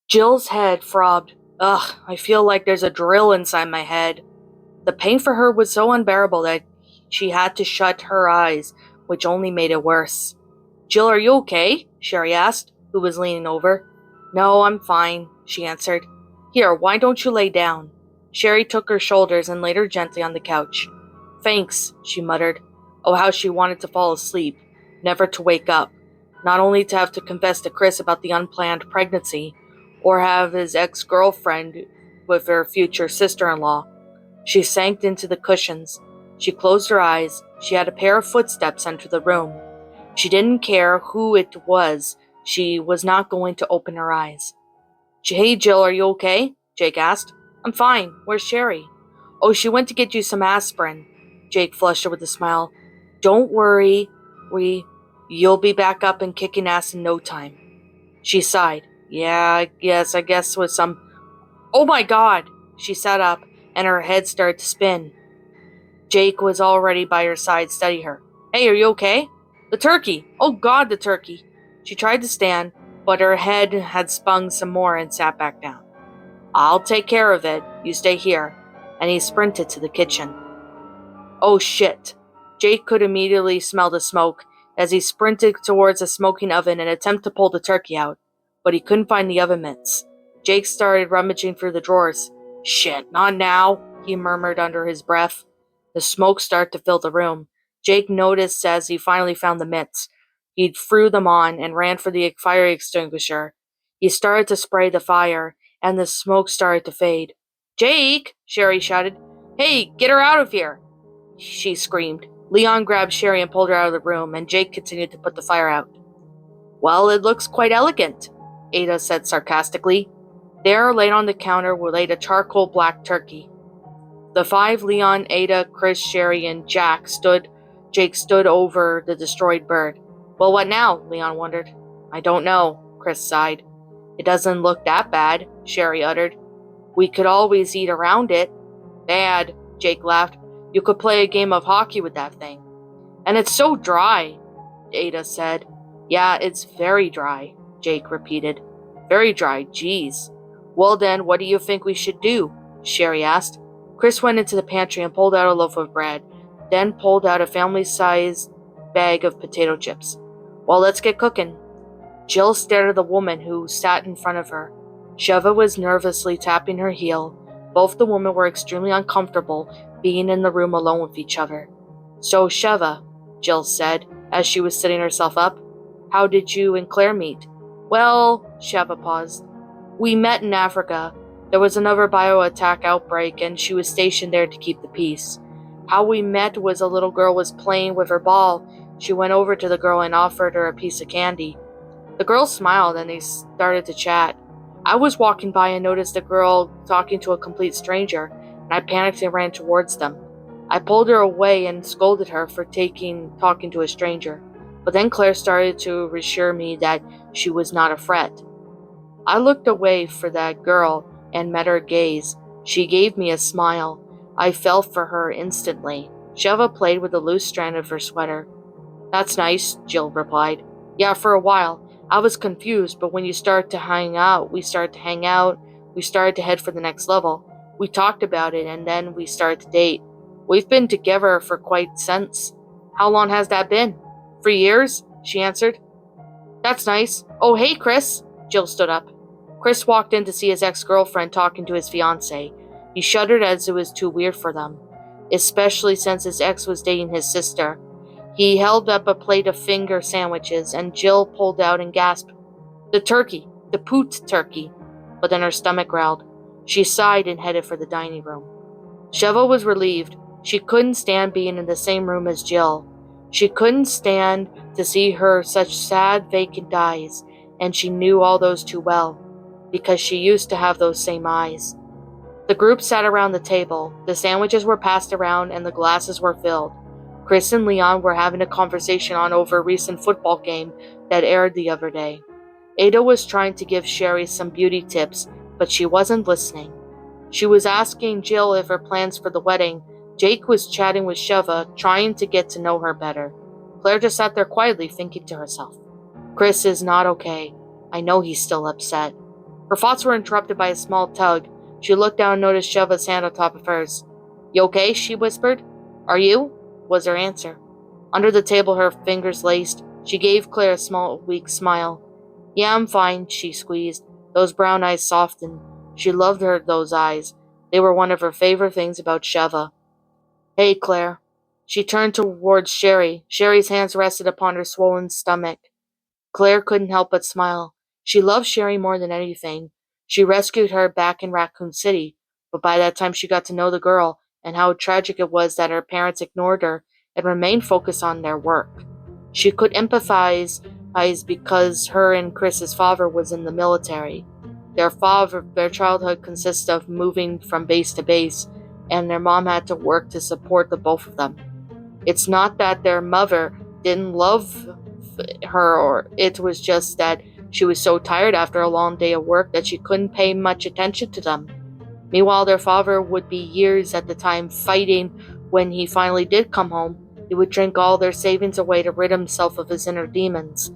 Jill's head throbbed. Ugh, I feel like there's a drill inside my head. The pain for her was so unbearable that she had to shut her eyes, which only made it worse. Jill, are you okay? Sherry asked, who was leaning over. No, I'm fine, she answered. Here, why don't you lay down? Sherry took her shoulders and laid her gently on the couch. Thanks, she muttered. Oh, how she wanted to fall asleep, never to wake up, not only to have to confess to Chris about the unplanned pregnancy, or have his ex-girlfriend with her future sister-in-law. She sank into the cushions. She closed her eyes. She had a pair of footsteps enter the room. She didn't care who it was. She was not going to open her eyes. Hey, Jill, are you okay? Jake asked. I'm fine. Where's Sherry? Oh, she went to get you some aspirin. Jake flushed her with a smile. Don't worry. You'll be back up and kicking ass in no time. She sighed. Yeah, I guess with some... Oh my god! She sat up, and her head started to spin. Jake was already by her side, studying her. Hey, are you okay? The turkey! Oh god, the turkey! She tried to stand, but her head had spun some more and sat back down. I'll take care of it. You stay here. And he sprinted to the kitchen. Oh shit! Jake could immediately smell the smoke as he sprinted towards a smoking oven in an attempt to pull the turkey out, but he couldn't find the oven mitts. Jake started rummaging through the drawers. Shit, not now, he murmured under his breath. The smoke started to fill the room. Jake noticed as he finally found the mitts. He threw them on and ran for the fire extinguisher. He started to spray the fire, and the smoke started to fade. Jake! Sherry shouted. Hey, get her out of here! She screamed. Leon grabbed Sherry and pulled her out of the room, and Jake continued to put the fire out. Well, it looks quite elegant, Ada said sarcastically. There, laid on the counter, were laid a charcoal black turkey. The five, Leon, Ada, Chris, Sherry, and Jake stood over the destroyed bird. Well, what now? Leon wondered. I don't know, Chris sighed. It doesn't look that bad, Sherry uttered. We could always eat around it. Bad, Jake laughed. You could play a game of hockey with that thing. And it's so dry, Ada said. Yeah, it's very dry, Jake repeated. Very dry, geez. Well then, what do you think we should do? Sherry asked. Chris went into the pantry and pulled out a loaf of bread, then pulled out a family-sized bag of potato chips. Well, let's get cooking. Jill stared at the woman who sat in front of her. Sheva was nervously tapping her heel. Both the women were extremely uncomfortable being in the room alone with each other. So, Sheva, Jill said, as she was sitting herself up, how did you and Claire meet? Well, Sheva paused. We met in Africa. There was another bio-attack outbreak, and she was stationed there to keep the peace. How we met was a little girl was playing with her ball. She went over to the girl and offered her a piece of candy. The girl smiled, and they started to chat. I was walking by and noticed a girl talking to a complete stranger, and I panicked and ran towards them. I pulled her away and scolded her for talking to a stranger, but then Claire started to reassure me that she was not a threat. I looked away for that girl and met her gaze. She gave me a smile. I fell for her instantly. Sheva played with the loose strand of her sweater. That's nice, Jill replied. Yeah, for a while. I was confused, but when you start to hang out, we started to hang out. We started to head for the next level. We talked about it, and then we started to date. We've been together for quite since. How long has that been? 3 years, she answered. That's nice. Oh, hey, Chris. Jill stood up. Chris walked in to see his ex-girlfriend talking to his fiancée. He shuddered as it was too weird for them, especially since his ex was dating his sister. He held up a plate of finger sandwiches, and Jill pulled out and gasped, The turkey, the poot turkey. But then her stomach growled. She sighed and headed for the dining room. Sheva was relieved. She couldn't stand being in the same room as Jill. She couldn't stand to see her such sad, vacant eyes, and she knew all those too well, because she used to have those same eyes. The group sat around the table. The sandwiches were passed around and the glasses were filled. Chris and Leon were having a conversation on over a recent football game that aired the other day. Ada was trying to give Sherry some beauty tips, but she wasn't listening. She was asking Jill if her plans for the wedding. Jake was chatting with Sheva, trying to get to know her better. Claire just sat there quietly, thinking to herself, Chris is not okay. I know he's still upset. Her thoughts were interrupted by a small tug. She looked down and noticed Sheva's hand on top of hers. "You okay?" she whispered. "Are you?" was her answer. Under the table, her fingers laced. She gave Claire a small, weak smile. "Yeah, I'm fine," she squeezed. Those brown eyes softened. She loved those eyes. They were one of her favorite things about Sheva. "Hey, Claire." She turned towards Sherry. Sherry's hands rested upon her swollen stomach. Claire couldn't help but smile. She loved Sherry more than anything. She rescued her back in Raccoon City, but by that time she got to know the girl and how tragic it was that her parents ignored her and remained focused on their work. She could empathize because her and Chris's father was in the military. Their childhood consists of moving from base to base, and their mom had to work to support the both of them. It's not that their mother didn't love her, or it was just that she was so tired after a long day of work that she couldn't pay much attention to them. Meanwhile, their father would be years at the time fighting. When he finally did come home, he would drink all their savings away to rid himself of his inner demons.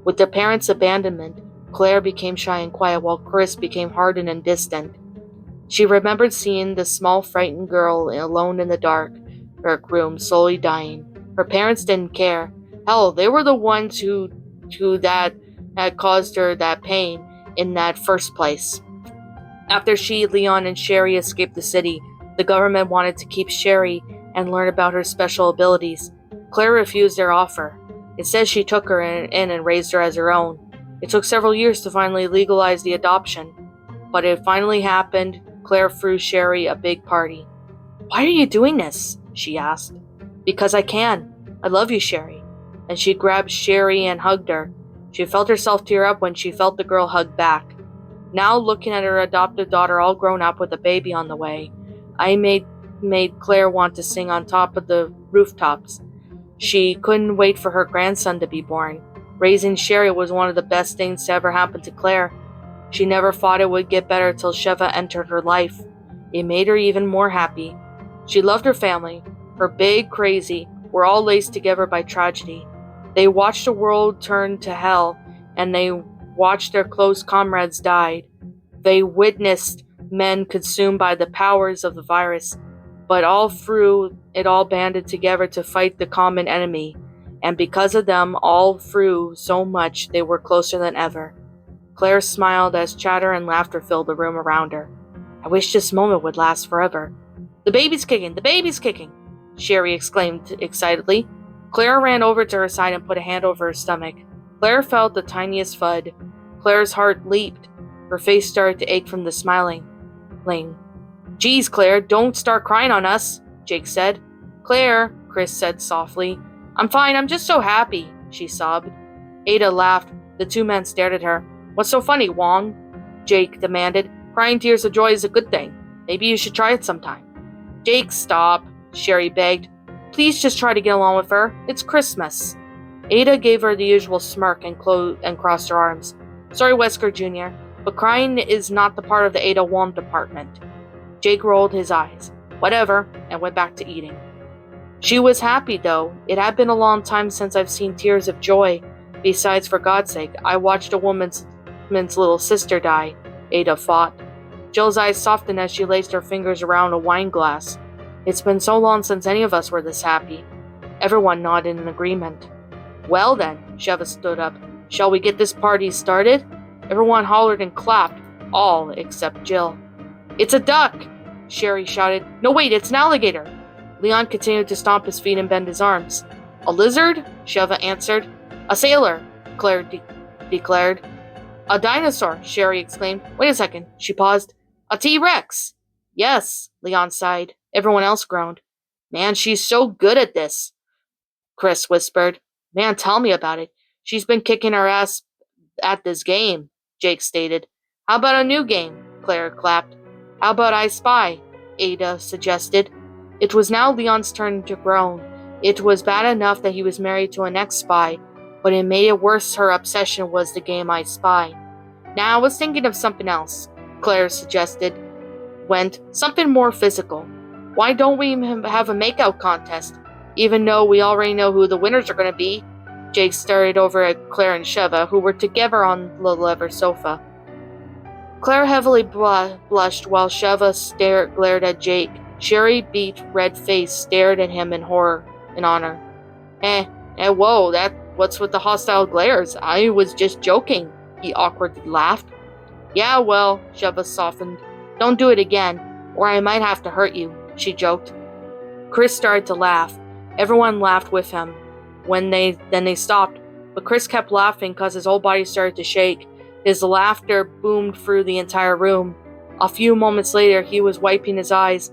With their parents' abandonment, Claire became shy and quiet while Chris became hardened and distant. She remembered seeing the small, frightened girl alone in the dark room, slowly dying. Her parents didn't care. Hell, they were the ones who that had caused her that pain in that first place. After she, Leon, and Sherry escaped the city, the government wanted to keep Sherry and learn about her special abilities. Claire refused their offer. Instead, she took her in and raised her as her own. It took several years to finally legalize the adoption, but it finally happened. Claire threw Sherry a big party. "Why are you doing this?" she asked. "Because I can. I love you, Sherry." And she grabbed Sherry and hugged her. She felt herself tear up when she felt the girl hug back. Now, looking at her adopted daughter all grown up with a baby on the way, I made Claire want to sing on top of the rooftops. She couldn't wait for her grandson to be born. Raising Sherry was one of the best things to ever happen to Claire. She never thought it would get better till Sheva entered her life. It made her even more happy. She loved her family. Her big crazy were all laced together by tragedy. They watched the world turn to hell, and they watched their close comrades die. They witnessed men consumed by the powers of the virus, but all through it all banded together to fight the common enemy, and because of them all through so much they were closer than ever. Claire smiled as chatter and laughter filled the room around her. "I wish this moment would last forever." "The baby's kicking! The baby's kicking!" Sherry exclaimed excitedly. Claire ran over to her side and put a hand over her stomach. Claire felt the tiniest thud. Claire's heart leaped. Her face started to ache from the smiling. "Geez, Claire, don't start crying on us," Jake said. "Claire," Chris said softly. "I'm fine, I'm just so happy," she sobbed. Ada laughed. The two men stared at her. "What's so funny, Wong?" Jake demanded. "Crying tears of joy is a good thing. Maybe you should try it sometime." "Jake, stop," Sherry begged. "Please just try to get along with her. It's Christmas." Ada gave her the usual smirk and crossed her arms. "Sorry, Wesker Jr., but crying is not the part of the Ada Wong department." Jake rolled his eyes. "Whatever," and went back to eating. She was happy, though. It had been a long time since I've seen tears of joy. Besides, for God's sake, I watched a woman's little sister die, Ada thought. Jill's eyes softened as she laced her fingers around a wine glass. It's been so long since any of us were this happy. Everyone nodded in agreement. "Well then," Sheva stood up. "Shall we get this party started?" Everyone hollered and clapped, all except Jill. "It's a duck!" Sherry shouted. "No, wait, it's an alligator!" Leon continued to stomp his feet and bend his arms. "A lizard?" Sheva answered. "A sailor," Claire declared. "A dinosaur," Sherry exclaimed. "Wait a second." She paused. "A T-Rex!" "Yes," Leon sighed. Everyone else groaned. "Man, she's so good at this," Chris whispered. "Man, tell me about it. She's been kicking her ass at this game," Jake stated. "How about a new game?" Claire clapped. "How about I Spy?" Ada suggested. It was now Leon's turn to groan. It was bad enough that he was married to an ex-spy, but it made it worse her obsession was the game I Spy. "Now, I was thinking of something else," Claire suggested. "Something more physical. Why don't we have a makeout contest? Even though we already know who the winners are going to be." Jake stared over at Claire and Sheva, who were together on the leather sofa. Claire heavily blushed while Sheva glared at Jake. Sherry, beat red face, stared at him in horror, in honor. Whoa, what's with the hostile glares? I was just joking, he awkwardly laughed. Yeah, well, Sheva softened. Don't do it again, or I might have to hurt you, she joked. Chris started to laugh. Everyone laughed with him. Then they stopped, but Chris kept laughing because his whole body started to shake. His laughter boomed through the entire room. A few moments later, he was wiping his eyes.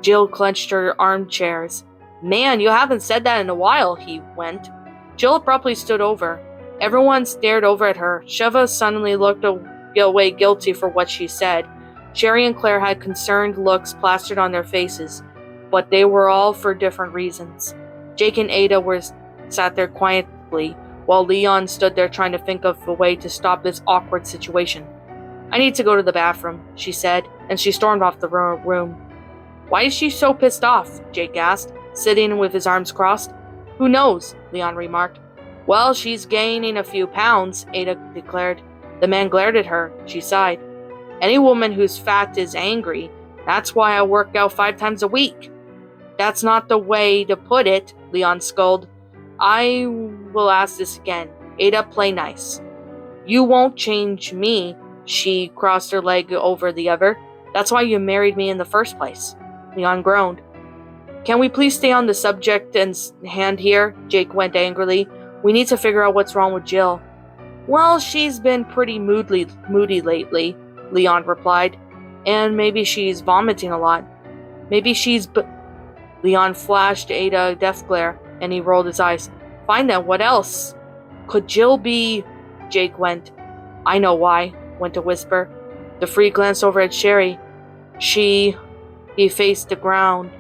Jill clenched her armchairs. Man, you haven't said that in a while, he went. Jill abruptly stood over. Everyone stared over at her. Sheva suddenly looked away guilty for what she said. Sherry and Claire had concerned looks plastered on their faces, but they were all for different reasons. Jake and Ada sat there quietly, while Leon stood there trying to think of a way to stop this awkward situation. I need to go to the bathroom, she said, and she stormed off the room. Why is she so pissed off? Jake asked, sitting with his arms crossed. Who knows? Leon remarked. Well, she's gaining a few pounds, Ada declared. The man glared at her. She sighed. Any woman who's fat is angry. That's why I work out 5 times a week. That's not the way to put it, Leon scolded. I will ask this again. Ada, play nice. You won't change me, she crossed her leg over the other. That's why you married me in the first place. Leon groaned. Can we please stay on the subject and hand here? Jake went angrily. We need to figure out what's wrong with Jill. Well, she's been pretty moody lately, Leon replied. And maybe she's vomiting a lot. Maybe she's Leon flashed Ada a death glare, and he rolled his eyes. Fine then, what else? Could Jill be... Jake went. I know why, went a whisper. The Free glanced over at Sherry. He faced the ground.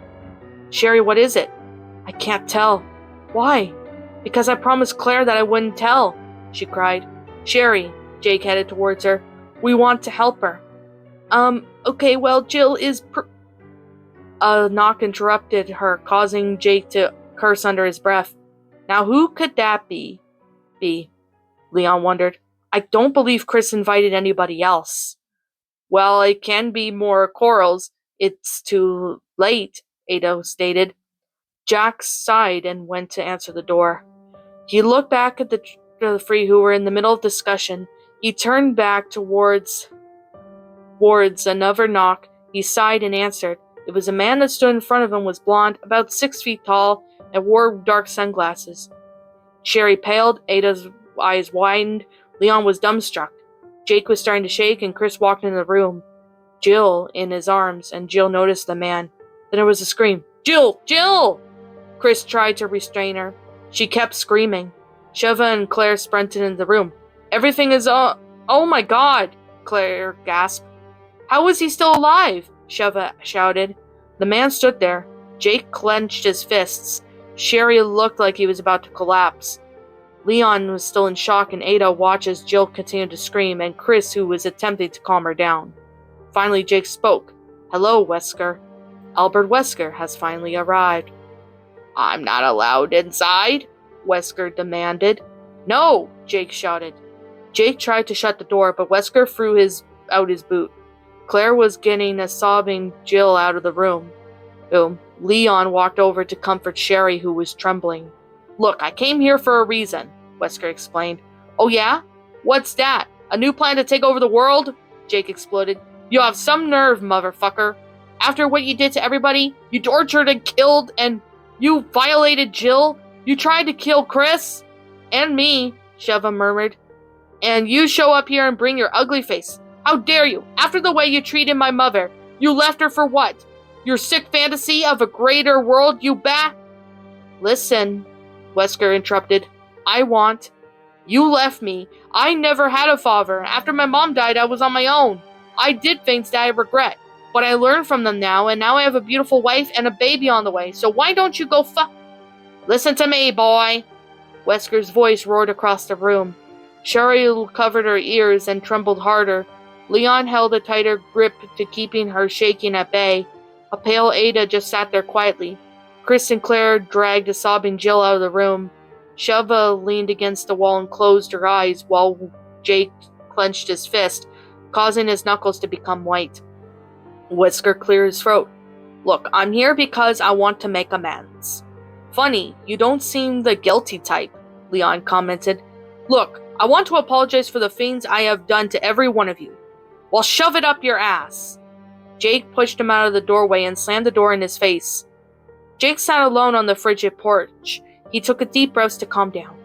Sherry, what is it? I can't tell. Why? Because I promised Claire that I wouldn't tell, she cried. Sherry, Jake headed towards her. We want to help her. Okay, well, Jill is A knock interrupted her, causing Jake to curse under his breath. Now who could that be? Leon wondered. I don't believe Chris invited anybody else. Well, it can be more corals. It's too late, Ada stated. Jack sighed and went to answer the door. He looked back at the Free who were in the middle of discussion. He turned back towards another knock. He sighed and answered. It was a man that stood in front of him, was blonde, about 6 feet tall, and wore dark sunglasses. Sherry paled, Ada's eyes widened, Leon was dumbstruck. Jake was starting to shake, and Chris walked into the room, Jill in his arms, and Jill noticed the man. Then there was a scream. Jill! Jill! Chris tried to restrain her. She kept screaming. Sheva and Claire sprinted into the room. Everything is oh my god! Claire gasped. How is he still alive? Sheva shouted. The man stood there. Jake clenched his fists. Sherry looked like he was about to collapse. Leon was still in shock, and Ada watched as Jill continued to scream, and Chris, who was attempting to calm her down. Finally, Jake spoke. Hello, Wesker. Albert Wesker has finally arrived. I'm not allowed inside, Wesker demanded. No, Jake shouted. Jake tried to shut the door, but Wesker threw out his boot. Claire was getting a sobbing Jill out of the room. Leon walked over to comfort Sherry, who was trembling. Look, I came here for a reason, Wesker explained. Oh yeah? What's that? A new plan to take over the world? Jake exploded. You have some nerve, motherfucker. After what you did to everybody, you tortured and killed, and you violated Jill. You tried to kill Chris. And me, Sheva murmured. And you show up here and bring your ugly face. How dare you? After the way you treated my mother, you left her for what? Your sick fantasy of a greater world, you bat? Listen, Wesker interrupted. You left me. I never had a father. After my mom died, I was on my own. I did things that I regret, but I learned from them now, and now I have a beautiful wife and a baby on the way, so why don't you go Listen to me, boy! Wesker's voice roared across the room. Sherry covered her ears and trembled harder. Leon held a tighter grip to keeping her shaking at bay. A pale Ada just sat there quietly. Chris and Claire dragged a sobbing Jill out of the room. Sheva leaned against the wall and closed her eyes while Jake clenched his fist, causing his knuckles to become white. Whisker cleared his throat. Look, I'm here because I want to make amends. Funny, you don't seem the guilty type, Leon commented. Look, I want to apologize for the things I have done to every one of you. Well, shove it up your ass. Jake pushed him out of the doorway and slammed the door in his face. Jake sat alone on the frigid porch. He took a deep breath to calm down.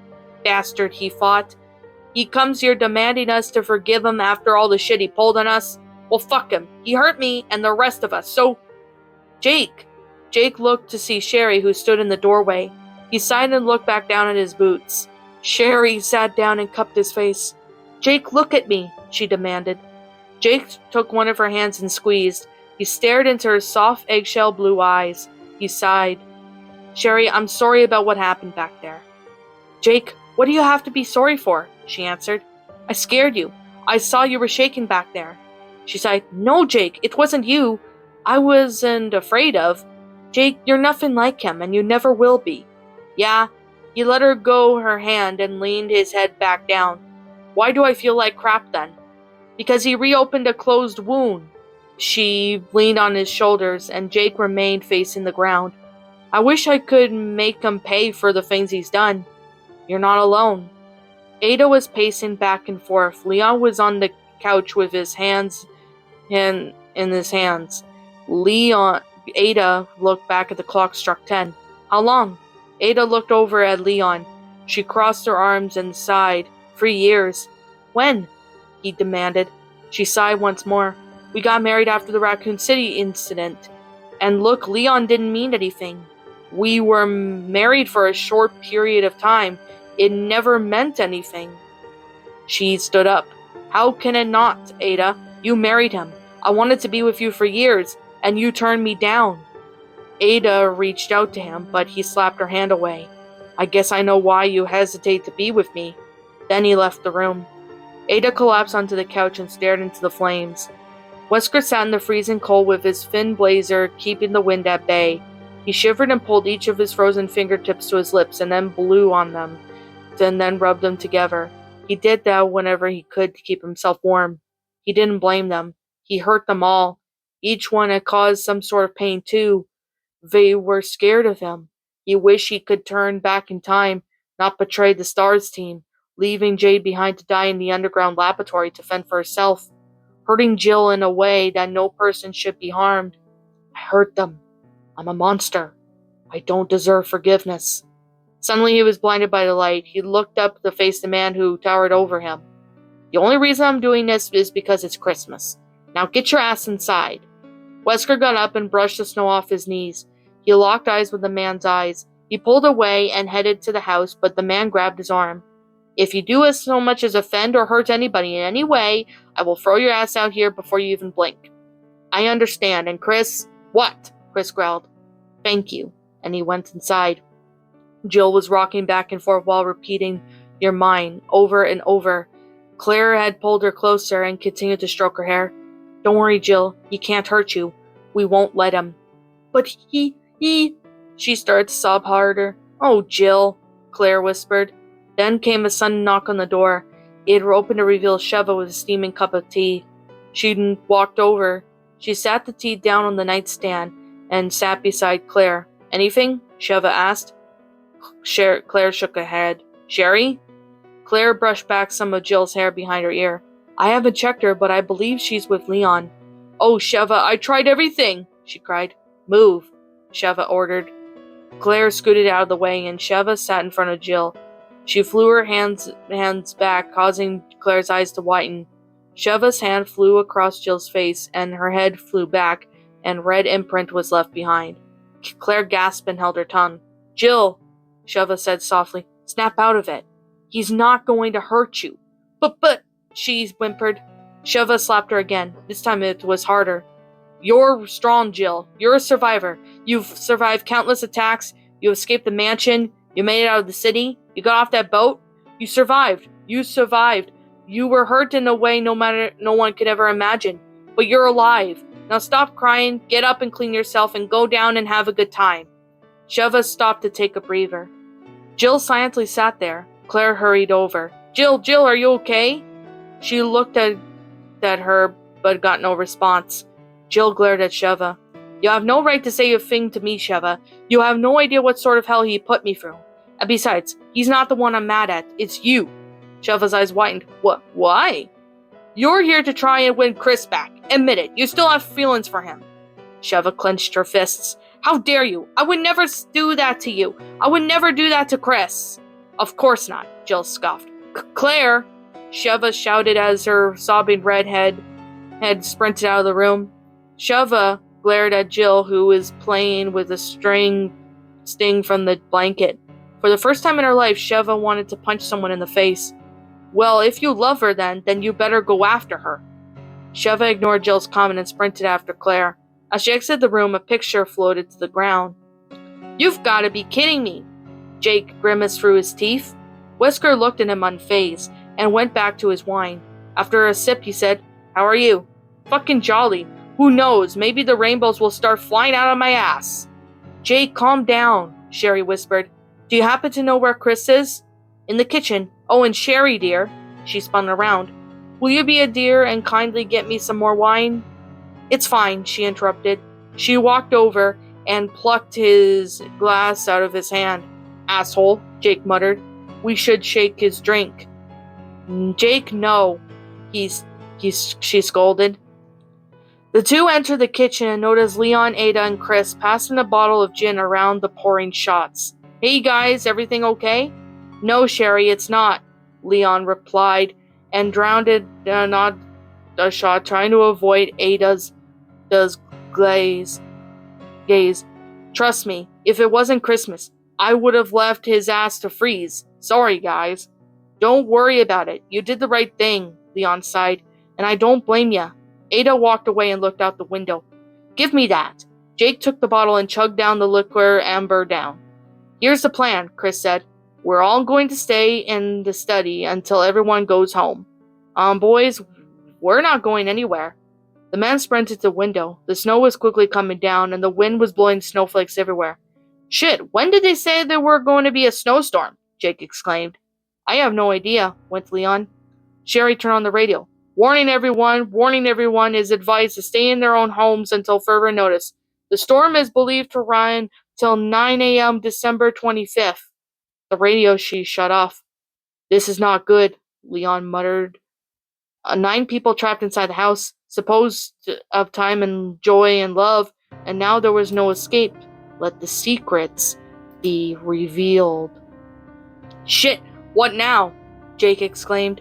Bastard, he thought. He comes here demanding us to forgive him after all the shit he pulled on us. Well, fuck him. He hurt me and the rest of us, so... Jake! Jake looked to see Sherry, who stood in the doorway. He sighed and looked back down at his boots. Sherry sat down and cupped his face. Jake, look at me, she demanded. Jake took one of her hands and squeezed. He stared into her soft eggshell blue eyes. He sighed. Sherry, I'm sorry about what happened back there. Jake, what do you have to be sorry for? She answered. I scared you. I saw you were shaking back there. She sighed. No, Jake, it wasn't you. I wasn't afraid of. Jake, you're nothing like him, and you never will be. Yeah. He let her go her hand and leaned his head back down. Why do I feel like crap then? Because he reopened a closed wound. She leaned on his shoulders, and Jake remained facing the ground. I wish I could make him pay for the things he's done. You're not alone. Ada was pacing back and forth. Leon was on the couch with his hands in his hands. Ada looked back at the clock struck 10. How long? Ada looked over at Leon. She crossed her arms and sighed. 3 years. When? He demanded. She sighed once more. We got married after the Raccoon City incident. And look, Leon didn't mean anything. We were married for a short period of time. It never meant anything. She stood up. How can it not, Ada? You married him. I wanted to be with you for years, and you turned me down. Ada reached out to him, but he slapped her hand away. I guess I know why you hesitate to be with me. Then he left the room. Ada collapsed onto the couch and stared into the flames. Wesker sat in the freezing cold with his thin blazer keeping the wind at bay. He shivered and pulled each of his frozen fingertips to his lips and then blew on them, and then rubbed them together. He did that whenever he could to keep himself warm. He didn't blame them. He hurt them all. Each one had caused some sort of pain too. They were scared of him. He wished he could turn back in time, not betray the STARS team, leaving Jade behind to die in the underground laboratory to fend for herself, hurting Jill in a way that no person should be harmed. I hurt them. I'm a monster. I don't deserve forgiveness. Suddenly he was blinded by the light. He looked up to face the man who towered over him. The only reason I'm doing this is because it's Christmas. Now get your ass inside. Wesker got up and brushed the snow off his knees. He locked eyes with the man's eyes. He pulled away and headed to the house, but the man grabbed his arm. If you do as so much as offend or hurt anybody in any way, I will throw your ass out here before you even blink. I understand, and Chris... What? Chris growled. Thank you. And he went inside. Jill was rocking back and forth while repeating, You're mine, over and over. Claire had pulled her closer and continued to stroke her hair. Don't worry, Jill. He can't hurt you. We won't let him. But he... She started to sob harder. Oh, Jill, Claire whispered. Then came a sudden knock on the door. It opened to reveal Sheva with a steaming cup of tea. She walked over. She sat the tea down on the nightstand and sat beside Claire. Anything? Sheva asked. Claire shook her head. Sherry? Claire brushed back some of Jill's hair behind her ear. I haven't checked her, but I believe she's with Leon. Oh, Sheva, I tried everything, she cried. Move, Sheva ordered. Claire scooted out of the way, and Sheva sat in front of Jill. She flew her hands back, causing Claire's eyes to whiten. Sheva's hand flew across Jill's face, and her head flew back, and red imprint was left behind. Claire gasped and held her tongue. Jill, Sheva said softly, snap out of it. He's not going to hurt you. But, she whimpered. Sheva slapped her again. This time it was harder. You're strong, Jill. You're a survivor. You've survived countless attacks. You escaped the mansion. You made it out of the city. You got off that boat. You survived. You survived. You were hurt in a way no one could ever imagine. But you're alive. Now stop crying, get up and clean yourself, and go down and have a good time. Sheva stopped to take a breather. Jill silently sat there. Claire hurried over. Jill, are you okay? She looked at looked at her but got no response. Jill glared at Sheva. You have no right to say a thing to me, Sheva. You have no idea what sort of hell he put me through. And besides, he's not the one I'm mad at. It's you. Sheva's eyes widened. What? Why? You're here to try and win Chris back. Admit it. You still have feelings for him. Sheva clenched her fists. How dare you? I would never do that to you. I would never do that to Chris. Of course not, Jill scoffed. Claire, Sheva shouted as her sobbing redhead had sprinted out of the room. Sheva glared at Jill, who was playing with a sting from the blanket. For the first time in her life, Sheva wanted to punch someone in the face. Well, if you love her then you better go after her. Sheva ignored Jill's comment and sprinted after Claire. As she exited the room, a picture floated to the ground. You've got to be kidding me! Jake grimaced through his teeth. Wesker looked at him unfazed and went back to his wine. After a sip, he said, How are you? Fucking jolly. Who knows, maybe the rainbows will start flying out of my ass. Jake, calm down, Sherry whispered. Do you happen to know where Chris is? In the kitchen. Oh, and Sherry, dear. She spun around. Will you be a dear and kindly get me some more wine? It's fine, she interrupted. She walked over and plucked his glass out of his hand. Asshole, Jake muttered. We should shake his drink. Jake, no. She scolded. The two entered the kitchen and noticed Leon, Ada, and Chris passing a bottle of gin around the pouring shots. Hey guys, everything okay? No, Sherry, it's not, Leon replied, and drowned a shot, trying to avoid Ada's gaze. Trust me, if it wasn't Christmas, I would have left his ass to freeze. Sorry, guys. Don't worry about it. You did the right thing, Leon sighed, and I don't blame ya. Ada walked away and looked out the window. Give me that. Jake took the bottle and chugged down the liquor amber down. Here's the plan, Chris said. We're all going to stay in the study until everyone goes home. Boys, we're not going anywhere. The man sprinted to the window. The snow was quickly coming down, and the wind was blowing snowflakes everywhere. Shit, when did they say there were going to be a snowstorm? Jake exclaimed. I have no idea, went Leon. Sherry turned on the radio. Warning everyone is advised to stay in their own homes until further notice. The storm is believed to run till 9 a.m. December 25th. The radio she shut off. This is not good, Leon muttered. 9 people trapped inside the house, supposed of time and joy and love, and now there was no escape. Let the secrets be revealed. Shit, what now? Jake exclaimed.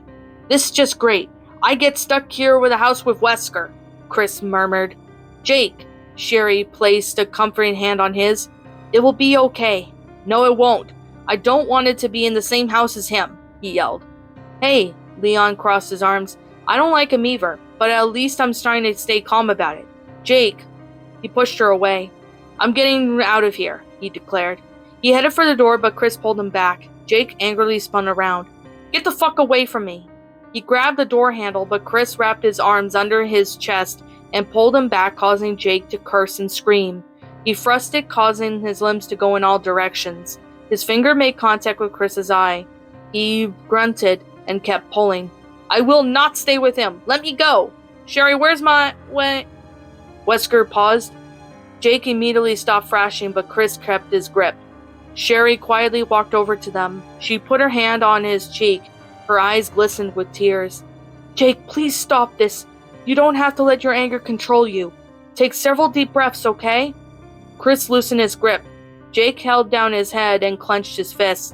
This is just great. I get stuck here with a house with Wesker, Chris murmured. Jake, Sherry placed a comforting hand on his. It will be okay. No, it won't. I don't want it to be in the same house as him, he yelled. Hey, Leon crossed his arms. I don't like him either, but at least I'm trying to stay calm about it. Jake, he pushed her away. I'm getting out of here, he declared. He headed for the door, but Chris pulled him back. Jake angrily spun around. Get the fuck away from me. He grabbed the door handle, but Chris wrapped his arms under his chest and pulled him back, causing Jake to curse and scream. He thrust it, causing his limbs to go in all directions. His finger made contact with Chris's eye. He grunted and kept pulling. I will not stay with him. Let me go. Sherry, where's my... Wesker paused. Jake immediately stopped thrashing, but Chris kept his grip. Sherry quietly walked over to them. She put her hand on his cheek. Her eyes glistened with tears. Jake, please stop this. You don't have to let your anger control you. Take several deep breaths, okay? Chris loosened his grip. Jake held down his head and clenched his fists.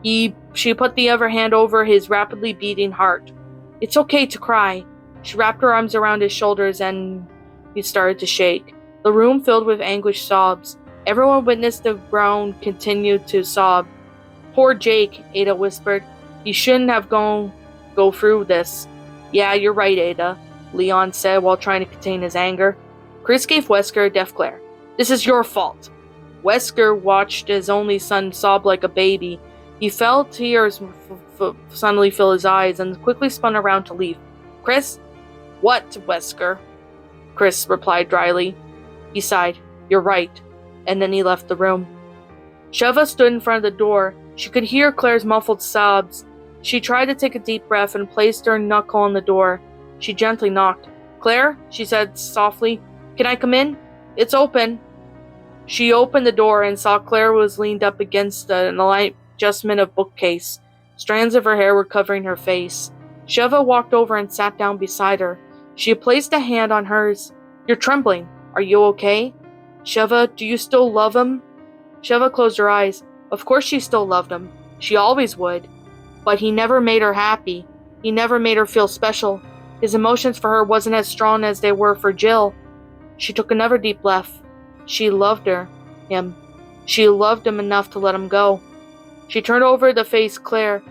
She put the other hand over his rapidly beating heart. It's okay to cry. She wrapped her arms around his shoulders and he started to shake. The room filled with anguished sobs. Everyone witnessed the ground continue to sob. Poor Jake, Ada whispered. He shouldn't have go through this. Yeah, you're right, Ada, Leon said while trying to contain his anger. Chris gave Wesker a death glare. This is your fault. Wesker watched his only son sob like a baby. He felt tears suddenly fill his eyes and quickly spun around to leave. Chris? What, Wesker? Chris replied dryly. He sighed. You're right. And then he left the room. Sheva stood in front of the door. She could hear Claire's muffled sobs. She tried to take a deep breath and placed her knuckle on the door. She gently knocked. "Claire," she said softly, "can I come in? It's open." She opened the door and saw Claire was leaned up against an adjustment of bookcase. Strands of her hair were covering her face. Sheva walked over and sat down beside her. She placed a hand on hers. "You're trembling. Are you okay? Sheva, do you still love him?" Sheva closed her eyes. Of course she still loved him. She always would. But he never made her happy. He never made her feel special. His emotions for her wasn't as strong as they were for Jill. She took another deep breath. She loved him. She loved him enough to let him go. She turned over to face Claire.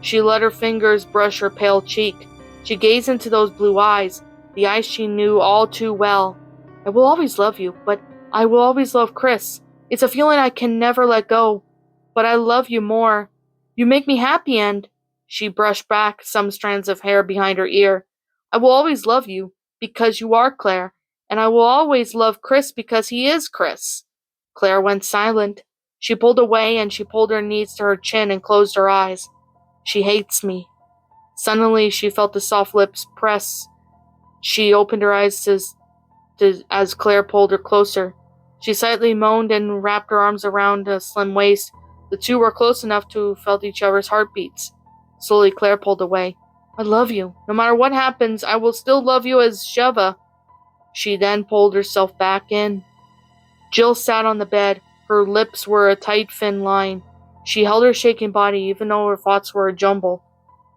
She let her fingers brush her pale cheek. She gazed into those blue eyes, the eyes she knew all too well. "I will always love you, but I will always love Chris. It's a feeling I can never let go. But I love you more. You make me happy and..." She brushed back some strands of hair behind her ear. "I will always love you, because you are Claire. And I will always love Chris because he is Chris." Claire went silent. She pulled away and she pulled her knees to her chin and closed her eyes. "She hates me." Suddenly she felt the soft lips press. She opened her eyes as Claire pulled her closer. She silently moaned and wrapped her arms around a slim waist. The two were close enough to felt each other's heartbeats. Slowly Claire pulled away. "I love you. No matter what happens, I will still love you as Sheva." She then pulled herself back in. Jill sat on the bed. Her lips were a tight, thin line. She held her shaking body even though her thoughts were a jumble.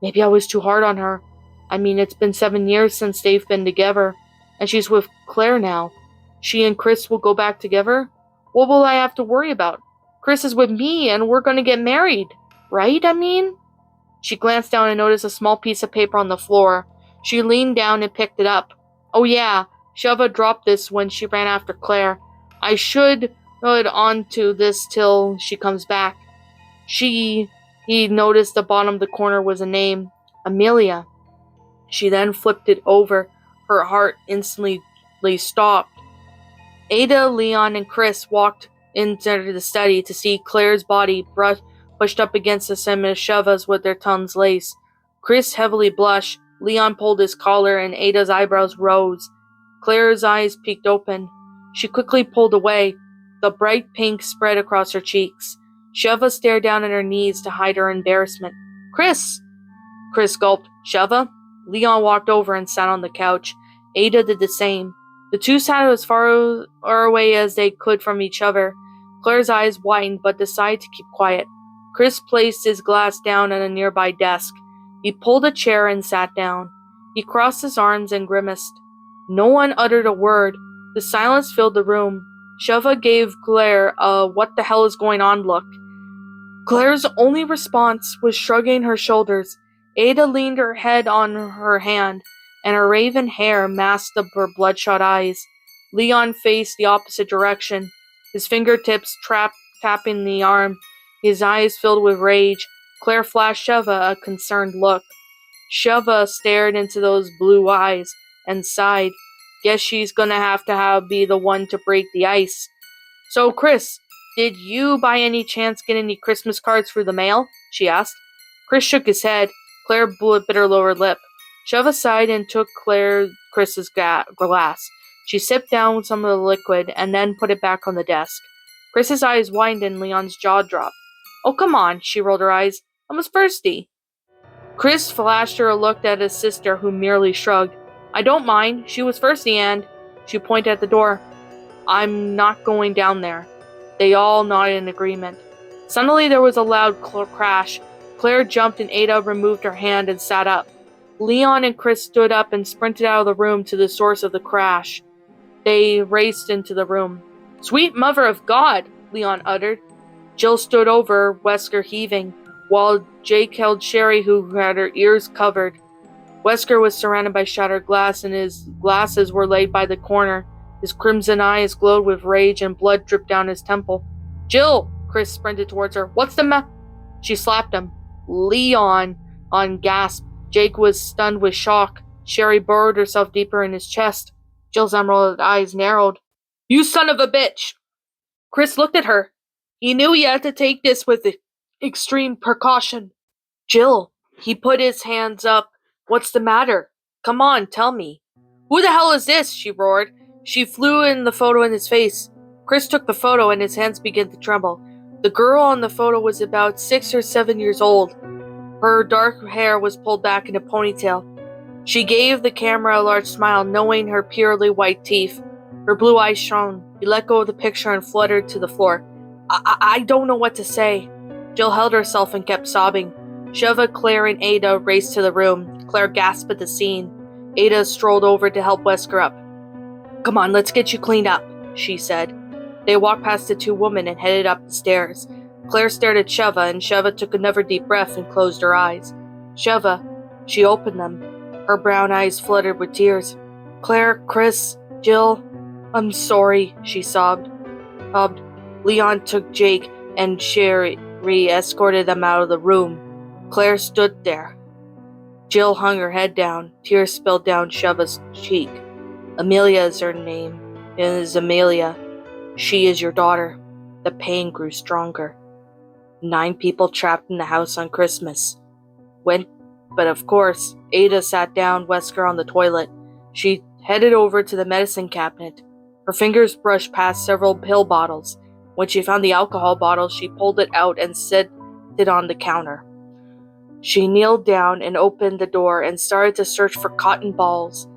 Maybe I was too hard on her. I mean, it's been 7 years since they've been together, and she's with Claire now. She and Chris will go back together? What will I have to worry about? Chris is with me, and we're going to get married. Right, I mean? She glanced down and noticed a small piece of paper on the floor. She leaned down and picked it up. Oh yeah, Sheva dropped this when she ran after Claire. I should hold on to this till she comes back. He noticed the bottom of the corner was a name. Amelia. She then flipped it over. Her heart instantly stopped. Ada, Leon, and Chris walked into the study to see Claire's body pushed up against the cement Sheva's with their tongues laced. Chris heavily blushed. Leon pulled his collar, and Ada's eyebrows rose. Claire's eyes peeked open. She quickly pulled away. The bright pink spread across her cheeks. Sheva stared down at her knees to hide her embarrassment. "Chris!" Chris gulped. "Sheva?" Leon walked over and sat on the couch. Ada did the same. The two sat as far away as they could from each other. Claire's eyes widened but decided to keep quiet. Chris placed his glass down at a nearby desk. He pulled a chair and sat down. He crossed his arms and grimaced. No one uttered a word. The silence filled the room. Sheva gave Claire a "what the hell is going on" look. Claire's only response was shrugging her shoulders. Ada leaned her head on her hand, and her raven hair masked her bloodshot eyes. Leon faced the opposite direction, his fingertips tapping the arm, his eyes filled with rage. Claire flashed Sheva a concerned look. Sheva stared into those blue eyes and sighed. Guess she's gonna have to be the one to break the ice. "So, Chris, did you by any chance get any Christmas cards through the mail?" she asked. Chris shook his head. Claire bit her lower lip. Sheva sighed and took Chris's glass. She sipped down some of the liquid and then put it back on the desk. Chris's eyes widened and Leon's jaw dropped. "Oh, come on," she rolled her eyes. "I was thirsty." Chris flashed her a look at his sister, who merely shrugged. "I don't mind. She was thirsty and..." She pointed at the door. "I'm not going down there." They all nodded in agreement. Suddenly there was a loud crash. Claire jumped and Ada removed her hand and sat up. Leon and Chris stood up and sprinted out of the room to the source of the crash. They raced into the room. "Sweet mother of God!" Leon uttered. Jill stood over, Wesker heaving, while Jake held Sherry, who had her ears covered. Wesker was surrounded by shattered glass, and his glasses were laid by the corner. His crimson eyes glowed with rage, and blood dripped down his temple. "Jill!" Chris sprinted towards her. "What's the She slapped him. "Leon!" gasped. Jake was stunned with shock. Sherry burrowed herself deeper in his chest. Jill's emerald eyes narrowed. "You son of a bitch!" Chris looked at her. He knew he had to take this with extreme precaution. "Jill!" He put his hands up. "What's the matter?" Come on, tell me. Who the hell is this? She roared. She flew in the photo in his face. Chris took the photo and his hands began to tremble. The girl on the photo was about 6 or 7 years old. Her dark hair was pulled back in a ponytail. She gave the camera a large smile, knowing her purely white teeth. Her blue eyes shone. He let go of the picture and fluttered to the floor. I don't know what to say. Jill held herself and kept sobbing. Sheva, Claire, and Ada raced to the room. Claire gasped at the scene. Ada strolled over to help Wesker up. Come on, let's get you cleaned up, she said. They walked past the two women and headed up the stairs. Claire stared at Sheva, and Sheva took another deep breath and closed her eyes. Sheva, she opened them. Her brown eyes fluttered with tears. Claire, Chris, Jill, I'm sorry, she sobbed. Leon took Jake and Sherry escorted them out of the room. Claire stood there. Jill hung her head down. Tears spilled down Sheva's cheek. Amelia is her name. It is Amelia. She is your daughter. The pain grew stronger. 9 people trapped in the house on Christmas. But of course, Ada sat down Wesker on the toilet. She headed over to the medicine cabinet. Her fingers brushed past several pill bottles. When she found the alcohol bottle, she pulled it out and set it on the counter. She kneeled down and opened the door and started to search for cotton balls.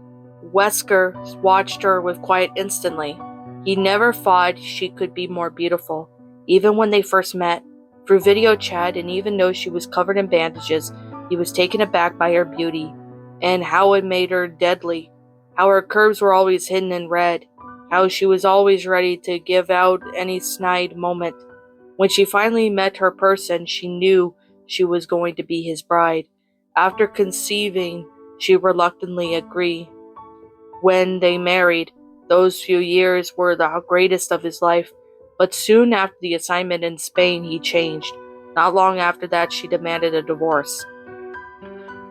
Wesker watched her with quiet instantly. He never thought she could be more beautiful, even when they first met. Through video chat, and even though she was covered in bandages, he was taken aback by her beauty, and how it made her deadly. How her curves were always hidden in red. How she was always ready to give out any snide moment. When she finally met her person, she knew she was going to be his bride. After conceiving, she reluctantly agreed. When they married, those few years were the greatest of his life, but soon after the assignment in Spain, he changed. Not long after that, she demanded a divorce.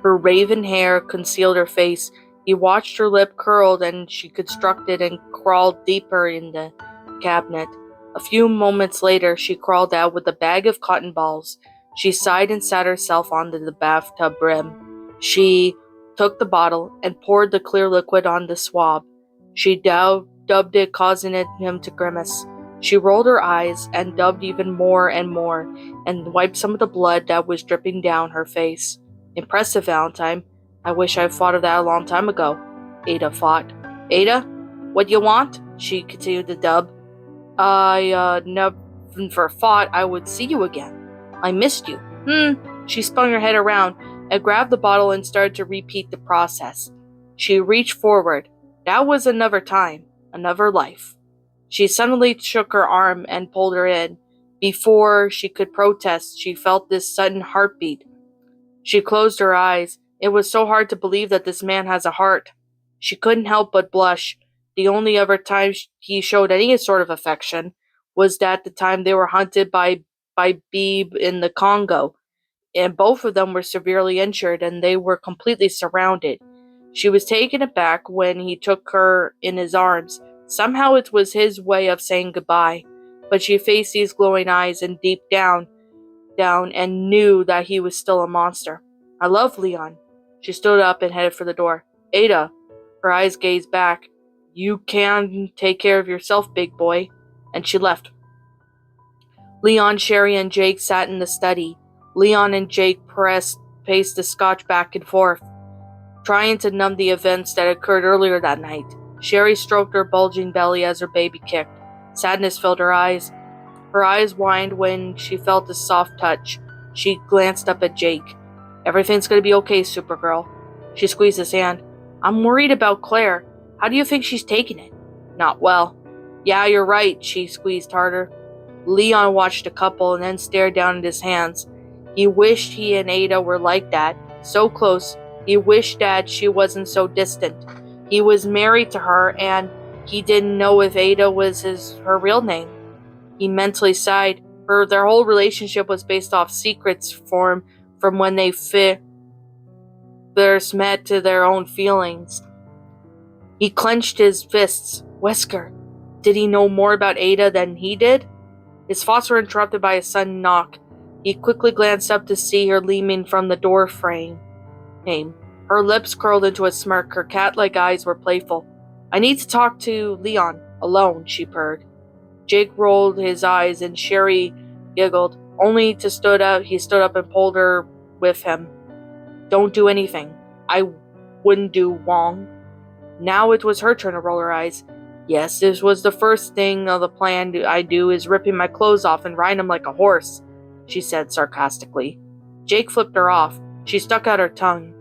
Her raven hair concealed her face. He watched her lip curled and she constructed and crawled deeper in the cabinet. A few moments later, she crawled out with a bag of cotton balls. She sighed and sat herself onto the bathtub brim. She took the bottle and poured the clear liquid on the swab. She dubbed it, causing him to grimace. She rolled her eyes and dubbed even more and wiped some of the blood that was dripping down her face. Impressive, Valentine. I wish I'd thought of that a long time ago, Ada thought. Ada? What you want? She continued to dub. I never thought I would see you again. I missed you. She spun her head around and grabbed the bottle and started to repeat the process. She reached forward. That was another time, another life. She suddenly shook her arm and pulled her in. Before she could protest, she felt this sudden heartbeat. She closed her eyes. It was so hard to believe that this man has a heart. She couldn't help but blush. The only other time he showed any sort of affection was that the time they were hunted by Beeb in the Congo, and both of them were severely injured and they were completely surrounded. She was taken aback when he took her in his arms. Somehow it was his way of saying goodbye, but she faced these glowing eyes and deep down and knew that he was still a monster. I love Leon. She stood up and headed for the door. Ada, her eyes gazed back. You can take care of yourself, big boy. And she left. Leon, Sherry, and Jake sat in the study. Leon and Jake paced the scotch back and forth, trying to numb the events that occurred earlier that night. Sherry stroked her bulging belly as her baby kicked. Sadness filled her eyes. Her eyes whined when she felt a soft touch. She glanced up at Jake. Everything's gonna be okay, Supergirl. She squeezed his hand. I'm worried about Claire. How do you think she's taking it? Not well. Yeah, you're right. She squeezed harder. Leon watched the couple and then stared down at his hands. He wished he and Ada were like that, so close. He wished that she wasn't so distant. He was married to her, and he didn't know if Ada was her real name. He mentally sighed. Their whole relationship was based off secrets from when they first met to their own feelings. He clenched his fists. Wesker, did he know more about Ada than he did? His thoughts were interrupted by a sudden knock. He quickly glanced up to see her leaning from the door frame. Her lips curled into a smirk. Her cat-like eyes were playful. I need to talk to Leon, alone, she purred. Jake rolled his eyes and Sherry giggled. He stood up and pulled her with him. Don't do anything. I wouldn't do wrong. Now it was her turn to roll her eyes. Yes, this was the first thing of the plan I do is ripping my clothes off and riding them like a horse, she said sarcastically. Jake flipped her off. She stuck out her tongue.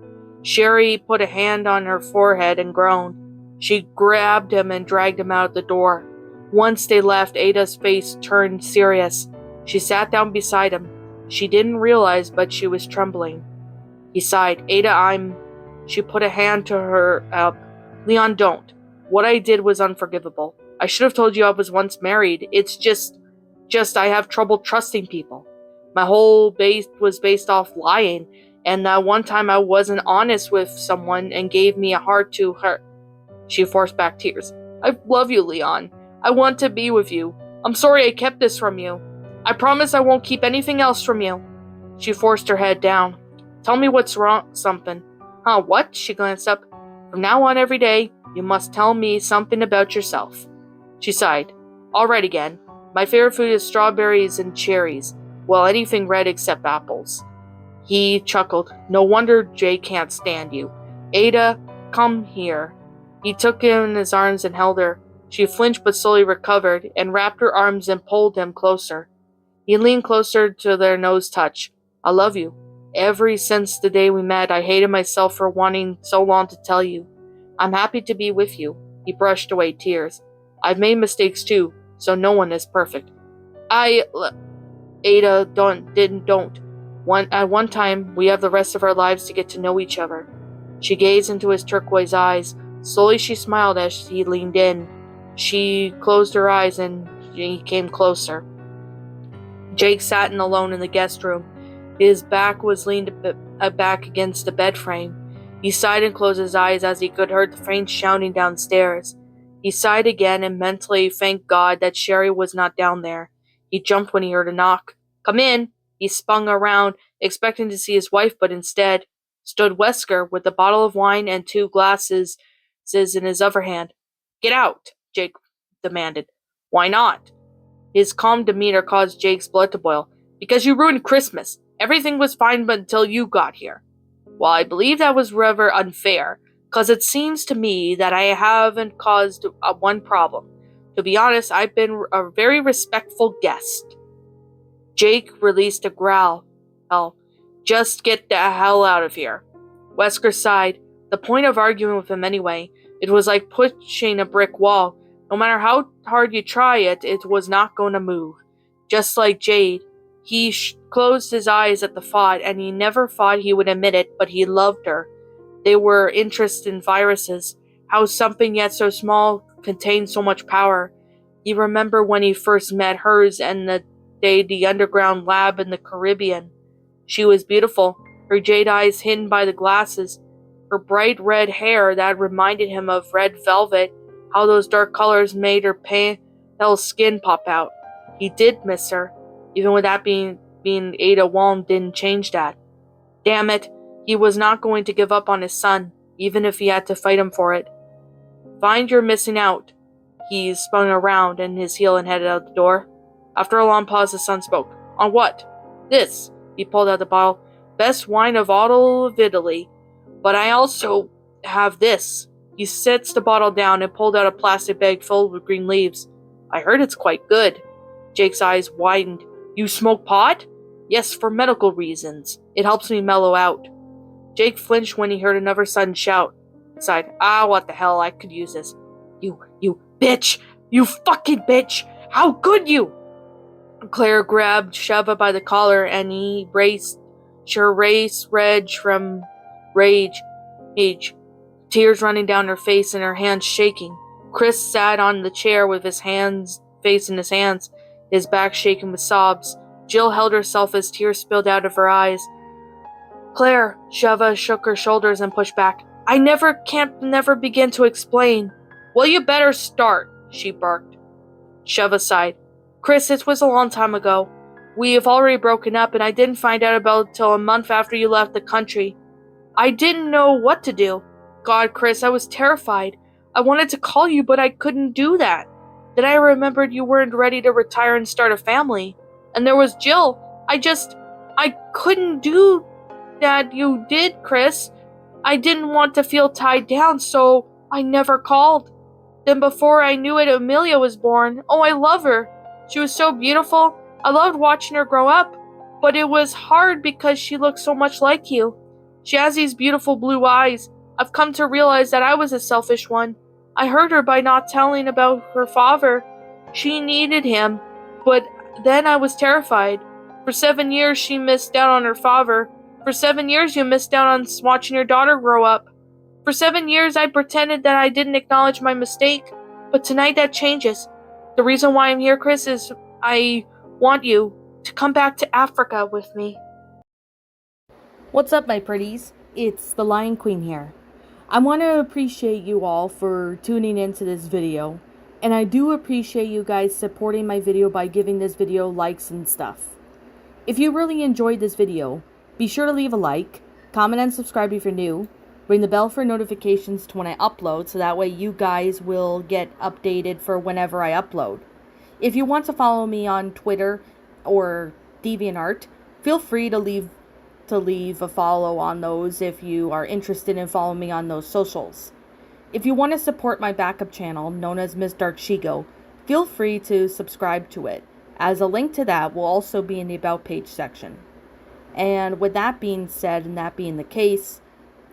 Sherry put a hand on her forehead and groaned. She grabbed him and dragged him out the door. Once they left, Ada's face turned serious. She sat down beside him. She didn't realize, but she was trembling. He sighed. Ada, She put a hand to her Leon, don't. What I did was unforgivable. I should have told you I was once married. It's just I have trouble trusting people. My whole base was based off lying, and that one time I wasn't honest with someone and gave me a heart to hurt. She forced back tears. I love you, Leon. I want to be with you. I'm sorry I kept this from you. I promise I won't keep anything else from you. She forced her head down. Tell me what's wrong, something. Huh, what? She glanced up. From now on every day, you must tell me something about yourself. She sighed. All right again. My favorite food is strawberries and cherries. Well, anything red except apples. He chuckled. No wonder Jay can't stand you. Ada, come here. He took her in his arms and held her. She flinched but slowly recovered and wrapped her arms and pulled him closer. He leaned closer to their nose touch. I love you. Ever since the day we met, I hated myself for wanting so long to tell you. I'm happy to be with you. He brushed away tears. I've made mistakes too, so no one is perfect. Ada, don't. At one time, we have the rest of our lives to get to know each other. She gazed into his turquoise eyes. Slowly she smiled as he leaned in. She closed her eyes and he came closer. Jake sat alone in the guest room. His back was leaned back against the bed frame. He sighed and closed his eyes as he could hear the faint shouting downstairs. He sighed again and mentally thanked God that Sherry was not down there. He jumped when he heard a knock. Come in! He spun around, expecting to see his wife, but instead stood Wesker with a bottle of wine and 2 glasses in his other hand. Get out! Jake demanded. Why not? His calm demeanor caused Jake's blood to boil. Because you ruined Christmas. Everything was fine until you got here. Well, I believe that was rather unfair, because it seems to me that I haven't caused one problem. To be honest, I've been a very respectful guest. Jake released a growl. Hell, just get the hell out of here. Wesker sighed. The point of arguing with him anyway. It was like pushing a brick wall. No matter how hard you try it, it was not going to move. Just like Jade, he closed his eyes at the thought, and he never thought he would admit it, but he loved her. They were interested in viruses, how something yet so small contained so much power. He remembered when he first met hers and the underground lab in the Caribbean. She was beautiful, her jade eyes hidden by the glasses, her bright red hair that reminded him of red velvet, how those dark colors made her pale skin pop out. He did miss her, even with that being Ada Wong didn't change that. Damn it, he was not going to give up on his son, even if he had to fight him for it. Find you're missing out. He spun around in his heel and headed out the door. After a long pause, the son spoke. On what? This. He pulled out the bottle. Best wine of all of Italy. But I also have this. He sets the bottle down and pulled out a plastic bag filled with green leaves. I heard it's quite good. Jake's eyes widened. You smoke pot? Yes, for medical reasons. It helps me mellow out. Jake flinched when he heard another sudden shout. He sighed. What the hell, I could use this. You bitch! You fucking bitch! How could you? Claire grabbed Sheva by the collar and he braced her race red from rage, tears running down her face and her hands shaking. Chris sat on the chair with his face in his hands, his back shaking with sobs. Jill held herself as tears spilled out of her eyes. Claire, Sheva shook her shoulders and pushed back. I can't begin to explain. Well, you better start, she barked. Sheva sighed. Chris, it was a long time ago. We have already broken up and I didn't find out about it till a month after you left the country. I didn't know what to do. God, Chris, I was terrified. I wanted to call you, but I couldn't do that. Then I remembered you weren't ready to retire and start a family. And there was Jill. I couldn't do that you did, Chris. I didn't want to feel tied down, so I never called. Then before I knew it, Amelia was born. Oh, I love her. She was so beautiful. I loved watching her grow up. But it was hard because she looked so much like you. She has these beautiful blue eyes. I've come to realize that I was a selfish one. I hurt her by not telling about her father. She needed him, but then I was terrified. For 7 years, she missed out on her father. For 7 years, you missed out on watching your daughter grow up. For 7 years, I pretended that I didn't acknowledge my mistake. But tonight that changes. The reason why I'm here, Chris, is I want you to come back to Africa with me. What's up, my pretties? It's the Lion Queen here. I want to appreciate you all for tuning into this video, and I do appreciate you guys supporting my video by giving this video likes and stuff. If you really enjoyed this video, be sure to leave a like, comment and subscribe if you're new, ring the bell for notifications to when I upload so that way you guys will get updated for whenever I upload. If you want to follow me on Twitter or DeviantArt, feel free to leave a follow on those if you are interested in following me on those socials. If you want to support my backup channel, known as Miss Dark Shigo, feel free to subscribe to it, as a link to that will also be in the About page section. And with that being said, and that being the case,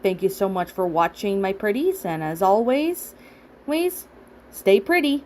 thank you so much for watching, my pretties, and as always, please stay pretty.